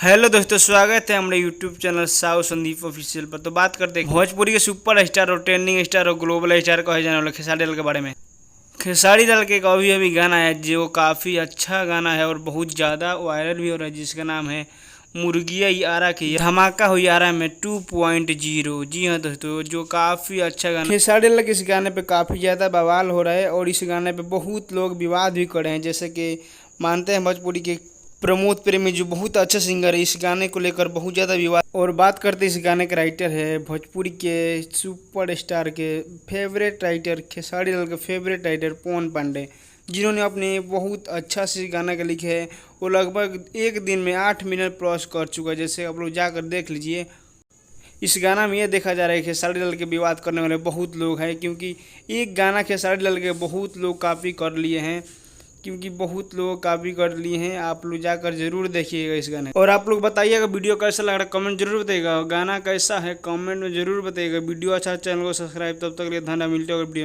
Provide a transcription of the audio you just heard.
Hello दोस्तों, स्वागत है हमारे यूट्यूब चैनल साउ संदीप ऑफिशियल पर। तो बात करते हैं भोजपुरी के सुपर स्टार और ट्रेंडिंग स्टार और ग्लोबल स्टार कहे जाने वाले खेसारी लाल के बारे में। खेसारी लाल के एक अभी गाना है जो काफ़ी अच्छा गाना है और बहुत ज़्यादा वायरल भी हो रहा है, जिसका नाम है मुर्गिया यारा की धमाका हो यारा में 2.0। जी हाँ दोस्तों, जो काफ़ी अच्छा गाना खेसारी लाल के इस गाने पे काफ़ी ज़्यादा बवाल हो रहा है और इस गाने पे बहुत लोग विवाद भी कर रहे हैं। जैसे कि मानते हैं भोजपुरी के प्रमोद प्रेमी जो बहुत अच्छा सिंगर है, इस गाने को लेकर बहुत ज़्यादा विवाद। और बात करते इस गाने के राइटर है भोजपुरी के सुपर स्टार के फेवरेट राइटर खेसारी लाल के फेवरेट राइटर पवन पांडे, जिन्होंने अपने बहुत अच्छा से गाना का लिखे है। वो लगभग एक दिन में 8 मिलियन क्रॉस कर चुका है। जैसे आप लोग जाकर देख लीजिए। इस गाना में ये देखा जा रहा है कि खेसारी लाल के विवाद करने वाले बहुत लोग हैं, क्योंकि एक गाना खेसारी लाल के बहुत लोग कॉपी कर लिए हैं। आप लोग जाकर जरूर देखिएगा इस गाने। और आप लोग बताइएगा वीडियो कैसा लग रहा है, कमेंट जरूर बताइएगा। गाना कैसा है कमेंट में जरूर बताइएगा। वीडियो अच्छा, चैनल को सब्सक्राइब। तब तक के लिए धन्यवाद, मिलते हैं वीडियो।